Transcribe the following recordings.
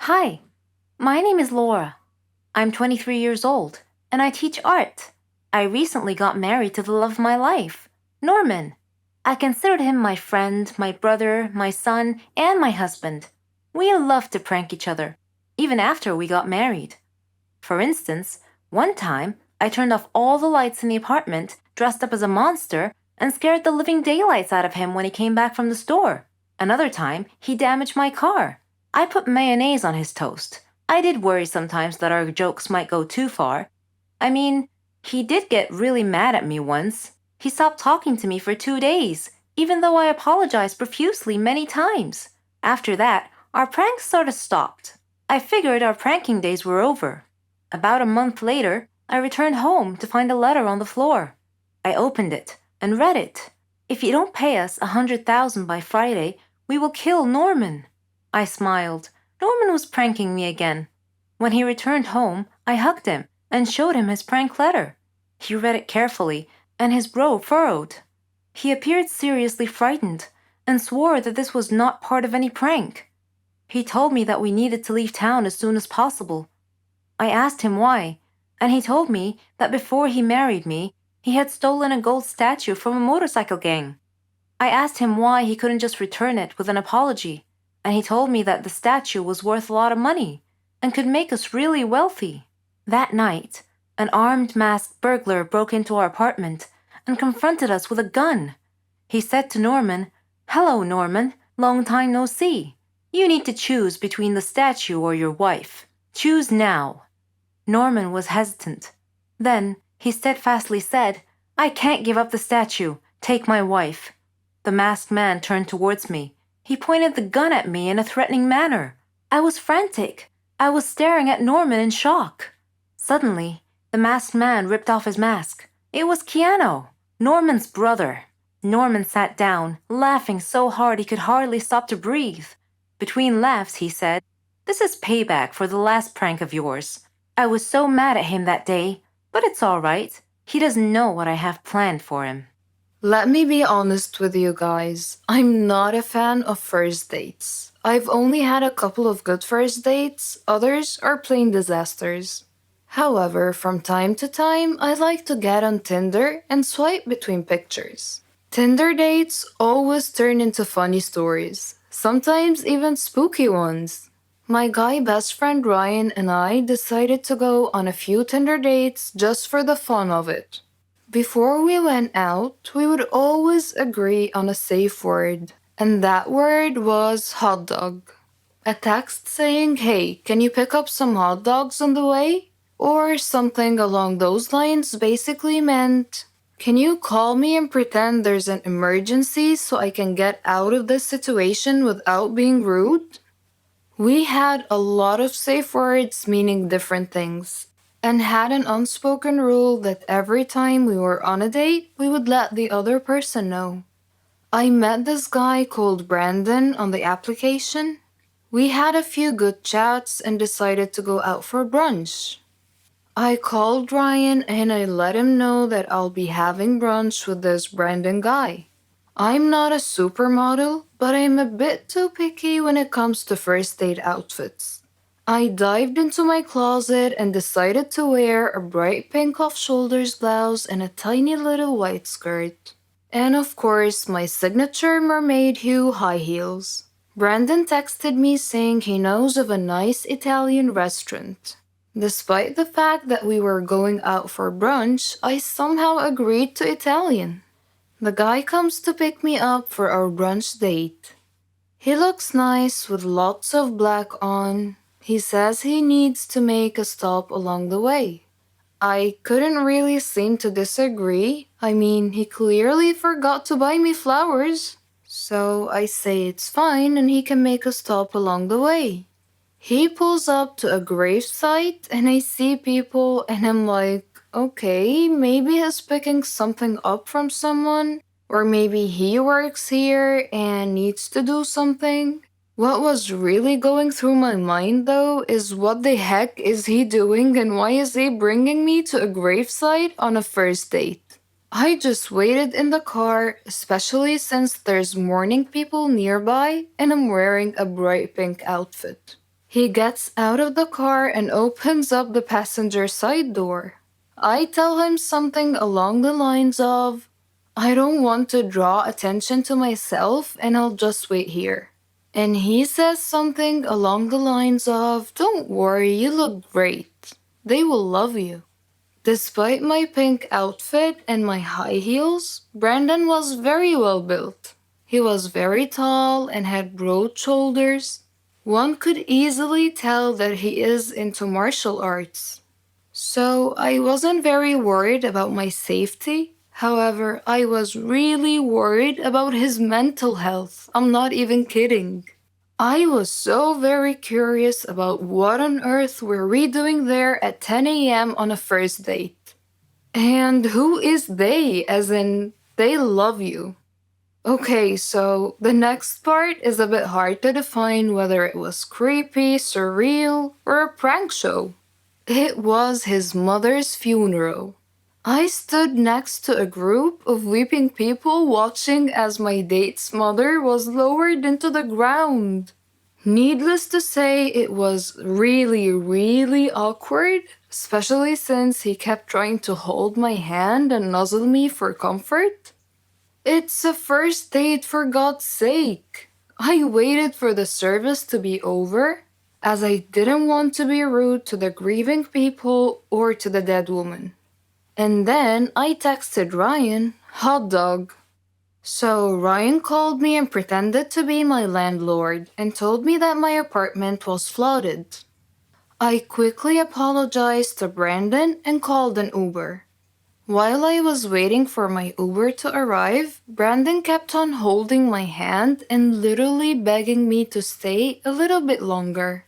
Hi, my name is Laura. I'm 23 years old, and I teach art. I recently got married to the love of my life, Norman. I considered him my friend, my brother, my son, and my husband. We loved to prank each other, even after we got married. For instance, one time I turned off all the lights in the apartment, dressed up as a monster, and scared the living daylights out of him when he came back from the store. Another time, he damaged my car. I put mayonnaise on his toast. I did worry sometimes that our jokes might go too far. I mean, he did get really mad at me once. He stopped talking to me for 2 days, even though I apologized profusely many times. After that, our pranks sort of stopped. I figured our pranking days were over. About a month later, I returned home to find a letter on the floor. I opened it and read it. If you don't pay us 100,000 by Friday, we will kill Norman. I smiled. Norman was pranking me again. When he returned home, I hugged him and showed him his prank letter. He read it carefully, and his brow furrowed. He appeared seriously frightened and swore that this was not part of any prank. He told me that we needed to leave town as soon as possible. I asked him why, and he told me that before he married me, he had stolen a gold statue from a motorcycle gang. I asked him why he couldn't just return it with an apology, and he told me that the statue was worth a lot of money and could make us really wealthy. That night, an armed masked burglar broke into our apartment and confronted us with a gun. He said to Norman, "Hello, Norman, long time no see. You need to choose between the statue or your wife. Choose now." Norman was hesitant. Then he steadfastly said, "I can't give up the statue. Take my wife." The masked man turned towards me. He pointed the gun at me in a threatening manner. I was frantic. I was staring at Norman in shock. Suddenly, the masked man ripped off his mask. It was Keanu, Norman's brother. Norman sat down, laughing so hard he could hardly stop to breathe. Between laughs, he said, "This is payback for the last prank of yours. I was so mad at him that day, but it's all right. He doesn't know what I have planned for him." Let me be honest with you guys. I'm not a fan of first dates. I've only had a couple of good first dates, others are plain disasters. However, from time to time, I like to get on Tinder and swipe between pictures. Tinder dates always turn into funny stories, sometimes even spooky ones. My guy best friend Ryan and I decided to go on a few Tinder dates just for the fun of it. Before we went out, we would always agree on a safe word, and that word was hot dog. A text saying, "Hey, can you pick up some hot dogs on the way?" Or something along those lines basically meant, "Can you call me and pretend there's an emergency so I can get out of this situation without being rude?" We had a lot of safe words meaning different things, and had an unspoken rule that every time we were on a date, we would let the other person know. I met this guy called Brandon on the application. We had a few good chats and decided to go out for brunch. I called Ryan and I let him know that I'll be having brunch with this Brandon guy. I'm not a supermodel, but I'm a bit too picky when it comes to first date outfits. I dived into my closet and decided to wear a bright pink off-shoulders blouse and a tiny little white skirt. And of course, my signature mermaid hue high heels. Brandon texted me saying he knows of a nice Italian restaurant. Despite the fact that we were going out for brunch, I somehow agreed to Italian. The guy comes to pick me up for our brunch date. He looks nice with lots of black on. He says he needs to make a stop along the way. I couldn't really seem to disagree. I mean, he clearly forgot to buy me flowers. So I say it's fine and he can make a stop along the way. He pulls up to a gravesite and I see people and I'm like, okay, maybe he's picking something up from someone, or maybe he works here and needs to do something. What was really going through my mind though is what the heck is he doing and why is he bringing me to a gravesite on a first date? I just waited in the car, especially since there's mourning people nearby and I'm wearing a bright pink outfit. He gets out of the car and opens up the passenger side door. I tell him something along the lines of, I don't want to draw attention to myself and I'll just wait here. And he says something along the lines of, don't worry, you look great. They will love you. Despite my pink outfit and my high heels, Brandon was very well built. He was very tall and had broad shoulders. One could easily tell that he is into martial arts. So I wasn't very worried about my safety. However, I was really worried about his mental health. I'm not even kidding. I was so very curious about what on earth were we doing there at 10 a.m. on a first date. And who is they, as in, they love you. Okay, so the next part is a bit hard to define whether it was creepy, surreal, or a prank show. It was his mother's funeral. I stood next to a group of weeping people watching as my date's mother was lowered into the ground. Needless to say, it was really, really awkward, especially since he kept trying to hold my hand and nuzzle me for comfort. It's a first date, for God's sake. I waited for the service to be over, as I didn't want to be rude to the grieving people or to the dead woman. And then I texted Ryan, hot dog. So Ryan called me and pretended to be my landlord and told me that my apartment was flooded. I quickly apologized to Brandon and called an Uber. While I was waiting for my Uber to arrive, Brandon kept on holding my hand and literally begging me to stay a little bit longer.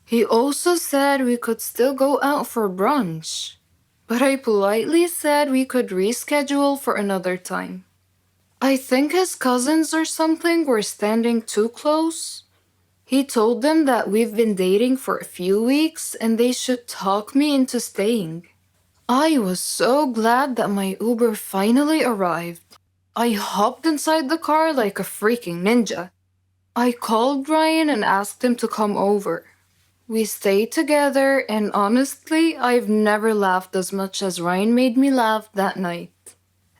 He also said we could still go out for brunch, but I politely said we could reschedule for another time. I think his cousins or something were standing too close. He told them that we've been dating for a few weeks and they should talk me into staying. I was so glad that my Uber finally arrived. I hopped inside the car like a freaking ninja. I called Ryan and asked him to come over. We stayed together, and honestly, I've never laughed as much as Ryan made me laugh that night.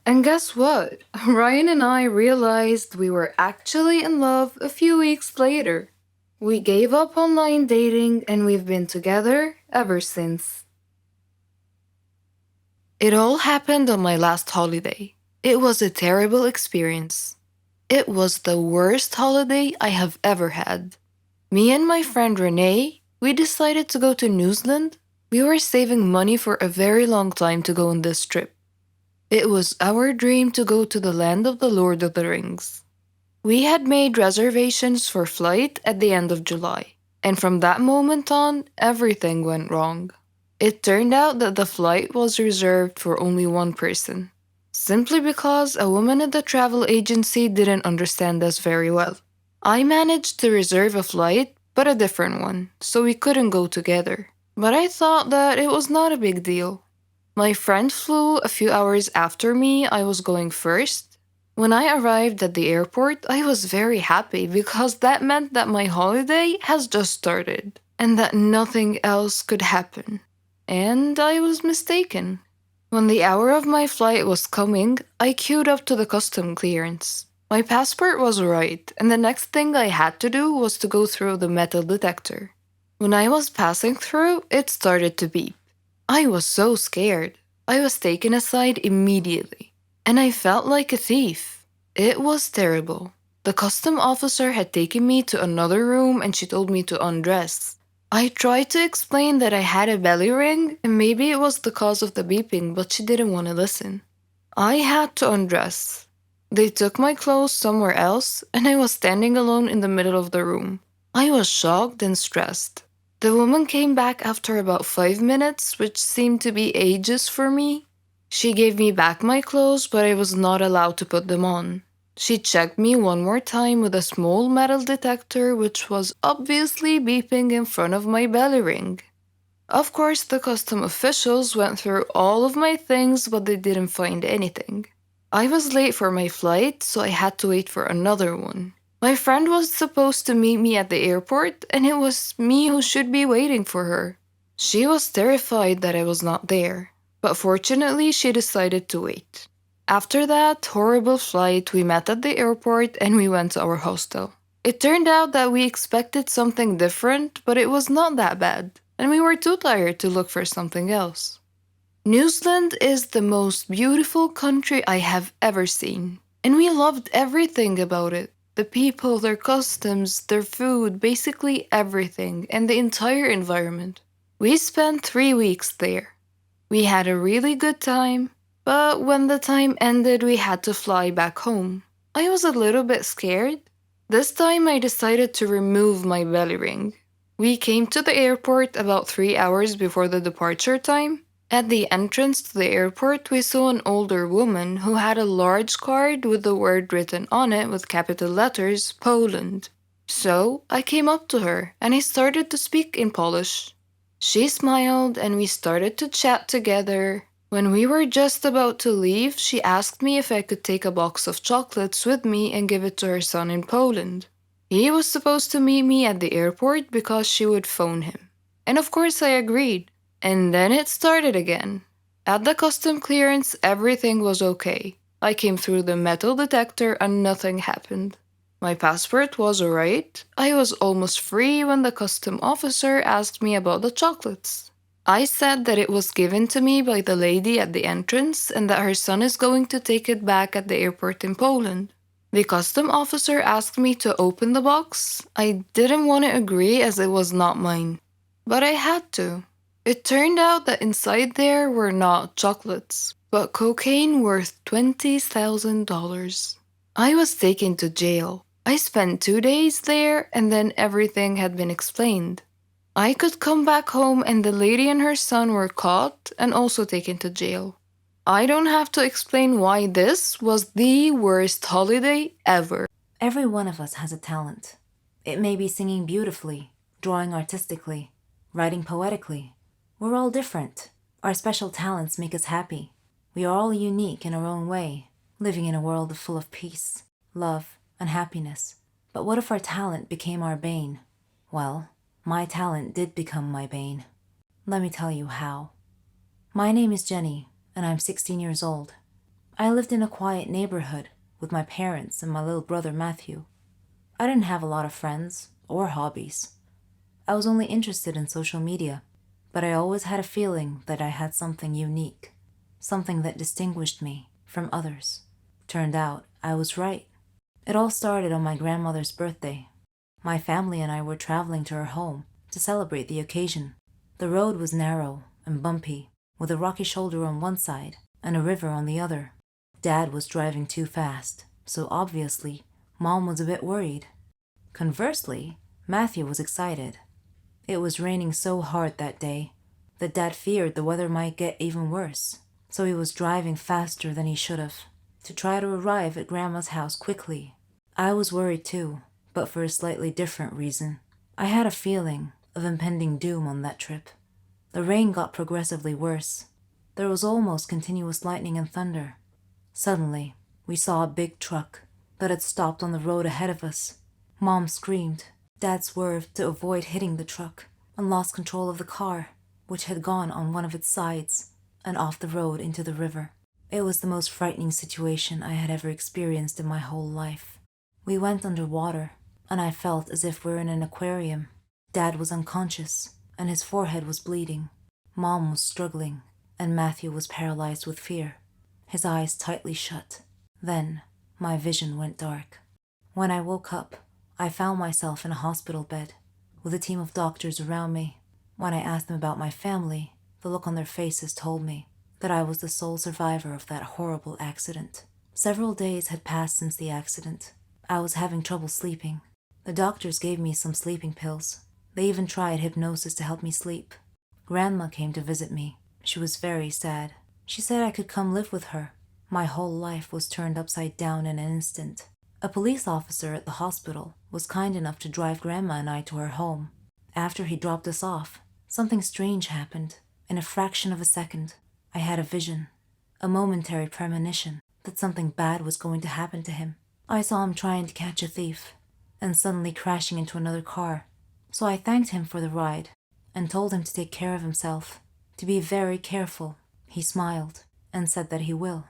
And guess what? Ryan and I realized we were actually in love a few weeks later. We gave up online dating and we've been together ever since. It all happened on my last holiday. It was a terrible experience. It was the worst holiday I have ever had. Me and my friend Renee, we decided to go to New Zealand. We were saving money for a very long time to go on this trip. It was our dream to go to the land of the Lord of the Rings. We had made reservations for flight at the end of July, and from that moment on, everything went wrong. It turned out that the flight was reserved for only one person, simply because a woman at the travel agency didn't understand us very well. I managed to reserve a flight, but a different one, so we couldn't go together. But I thought that it was not a big deal. My friend flew a few hours after me. I was going first. When I arrived at the airport, I was very happy because that meant that my holiday has just started and that nothing else could happen. And I was mistaken. When the hour of my flight was coming, I queued up to the custom clearance. My passport was right, and the next thing I had to do was to go through the metal detector. When I was passing through, it started to beep. I was so scared. I was taken aside immediately, and I felt like a thief. It was terrible. The custom officer had taken me to another room and she told me to undress. I tried to explain that I had a belly ring and maybe it was the cause of the beeping, but she didn't want to listen. I had to undress. They took my clothes somewhere else and I was standing alone in the middle of the room. I was shocked and stressed. The woman came back after about 5 minutes, which seemed to be ages for me. She gave me back my clothes, but I was not allowed to put them on. She checked me one more time with a small metal detector, which was obviously beeping in front of my belly ring. Of course, the custom officials went through all of my things, but they didn't find anything. I was late for my flight, so I had to wait for another one. My friend was supposed to meet me at the airport, and it was me who should be waiting for her. She was terrified that I was not there, but fortunately, she decided to wait. After that horrible flight, we met at the airport and we went to our hostel. It turned out that we expected something different, but it was not that bad, and we were too tired to look for something else. New Zealand is the most beautiful country I have ever seen, and we loved everything about it. The people, their customs, their food, basically everything, and the entire environment. We spent 3 weeks there. We had a really good time, but when the time ended, we had to fly back home. I was a little bit scared. This time, I decided to remove my belly ring. We came to the airport about 3 hours before the departure time. At the entrance to the airport, we saw an older woman who had a large card with the word written on it with capital letters, Poland. So I came up to her and I started to speak in Polish. She smiled and we started to chat together. When we were just about to leave, she asked me if I could take a box of chocolates with me and give it to her son in Poland. He was supposed to meet me at the airport because she would phone him. And of course I agreed. And then it started again. At the custom clearance, everything was okay. I came through the metal detector and nothing happened. My passport was alright. I was almost free when the custom officer asked me about the chocolates. I said that it was given to me by the lady at the entrance and that her son is going to take it back at the airport in Poland. The custom officer asked me to open the box. I didn't want to agree as it was not mine, but I had to. It turned out that inside there were not chocolates, but cocaine worth $20,000. I was taken to jail. I spent 2 days there and then everything had been explained. I could come back home and the lady and her son were caught and also taken to jail. I don't have to explain why this was the worst holiday ever. Every one of us has a talent. It may be singing beautifully, drawing artistically, writing poetically. We're all different. Our special talents make us happy. We are all unique in our own way, living in a world full of peace, love, and happiness. But what if our talent became our bane? Well, my talent did become my bane. Let me tell you how. My name is Jenny, and I'm 16 years old. I lived in a quiet neighborhood with my parents and my little brother Matthew. I didn't have a lot of friends or hobbies. I was only interested in social media, but I always had a feeling that I had something unique, something that distinguished me from others. Turned out I was right. It all started on my grandmother's birthday. My family and I were traveling to her home to celebrate the occasion. The road was narrow and bumpy, with a rocky shoulder on one side and a river on the other. Dad was driving too fast, so obviously, Mom was a bit worried. Conversely, Matthew was excited. It was raining so hard that day that Dad feared the weather might get even worse, so he was driving faster than he should have to try to arrive at Grandma's house quickly. I was worried too, but for a slightly different reason. I had a feeling of impending doom on that trip. The rain got progressively worse. There was almost continuous lightning and thunder. Suddenly, we saw a big truck that had stopped on the road ahead of us. Mom screamed. Dad swerved to avoid hitting the truck and lost control of the car, which had gone on one of its sides and off the road into the river. It was the most frightening situation I had ever experienced in my whole life. We went underwater, and I felt as if we were in an aquarium. Dad was unconscious, and his forehead was bleeding. Mom was struggling, and Matthew was paralyzed with fear, his eyes tightly shut. Then, my vision went dark. When I woke up, I found myself in a hospital bed, with a team of doctors around me. When I asked them about my family, the look on their faces told me that I was the sole survivor of that horrible accident. Several days had passed since the accident. I was having trouble sleeping. The doctors gave me some sleeping pills. They even tried hypnosis to help me sleep. Grandma came to visit me. She was very sad. She said I could come live with her. My whole life was turned upside down in an instant. A police officer at the hospital was kind enough to drive Grandma and I to her home. After he dropped us off, something strange happened. In a fraction of a second, I had a vision, a momentary premonition that something bad was going to happen to him. I saw him trying to catch a thief. and suddenly crashing into another car. So I thanked him for the ride and told him to take care of himself, to be very careful. He smiled and said that he will.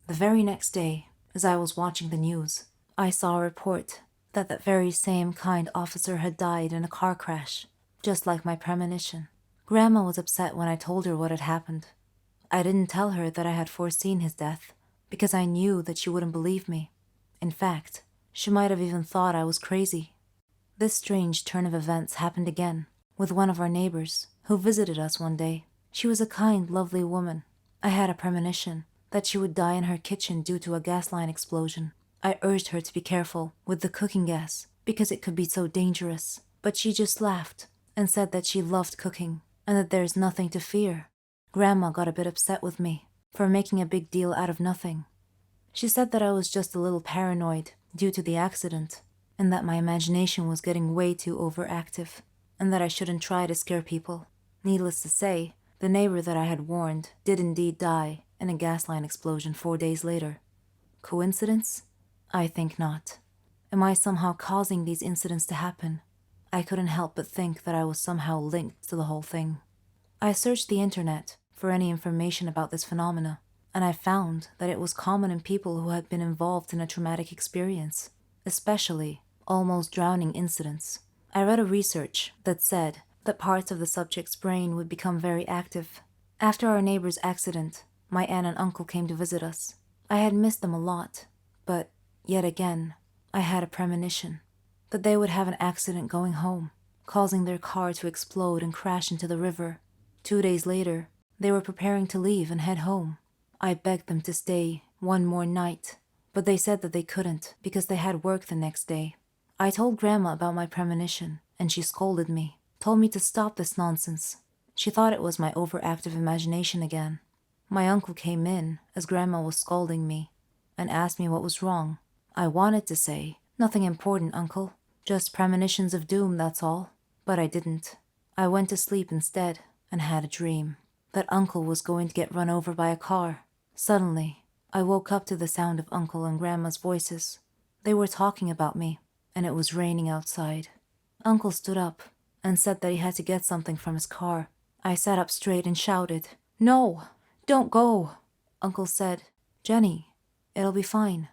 The very next day, as I was watching the news, I saw a report that that very same kind officer had died in a car crash, just like my premonition. Grandma was upset when I told her what had happened. I didn't tell her that I had foreseen his death, because I knew that she wouldn't believe me. In fact, she might have even thought I was crazy. This strange turn of events happened again, with one of our neighbors, who visited us one day. She was a kind, lovely woman. I had a premonition that she would die in her kitchen due to a gas line explosion. I urged her to be careful with the cooking gas, because it could be so dangerous. But she just laughed and said that she loved cooking and that there's nothing to fear. Grandma got a bit upset with me for making a big deal out of nothing. She said that I was just a little paranoid due to the accident, and that my imagination was getting way too overactive, and that I shouldn't try to scare people. Needless to say, the neighbor that I had warned did indeed die in a gas line explosion 4 days later. Coincidence? I think not. Am I somehow causing these incidents to happen? I couldn't help but think that I was somehow linked to the whole thing. I searched the internet for any information about this phenomena, and I found that it was common in people who had been involved in a traumatic experience, especially almost drowning incidents. I read a research that said that parts of the subject's brain would become very active. After our neighbor's accident, my aunt and uncle came to visit us. I had missed them a lot, but yet again, I had a premonition that they would have an accident going home, causing their car to explode and crash into the river. 2 days later, they were preparing to leave and head home. I begged them to stay one more night, but they said that they couldn't because they had work the next day. I told Grandma about my premonition, and she scolded me, told me to stop this nonsense. She thought it was my overactive imagination again. My uncle came in as Grandma was scolding me and asked me what was wrong. I wanted to say, "Nothing important, Uncle. Just premonitions of doom, that's all." But I didn't. I went to sleep instead and had a dream that Uncle was going to get run over by a car. Suddenly, I woke up to the sound of Uncle and Grandma's voices. They were talking about me, and it was raining outside. Uncle stood up and said that he had to get something from his car. I sat up straight and shouted, "No, don't go." Uncle said, "Jenny, it'll be fine.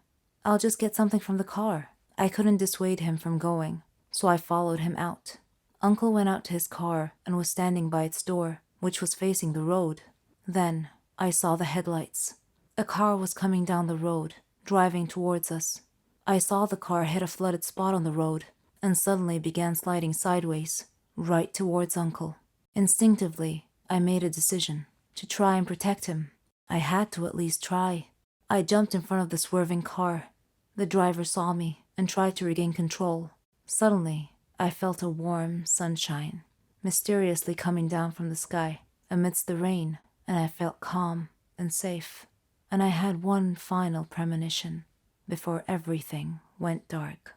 I'll just get something from the car." I couldn't dissuade him from going, so I followed him out. Uncle went out to his car and was standing by its door, which was facing the road. Then I saw the headlights. A car was coming down the road, driving towards us. I saw the car hit a flooded spot on the road and suddenly began sliding sideways, right towards Uncle. Instinctively, I made a decision to try and protect him. I had to at least try. I jumped in front of the swerving car. The driver saw me and tried to regain control. Suddenly, I felt a warm sunshine mysteriously coming down from the sky amidst the rain, and I felt calm and safe. And I had one final premonition before everything went dark.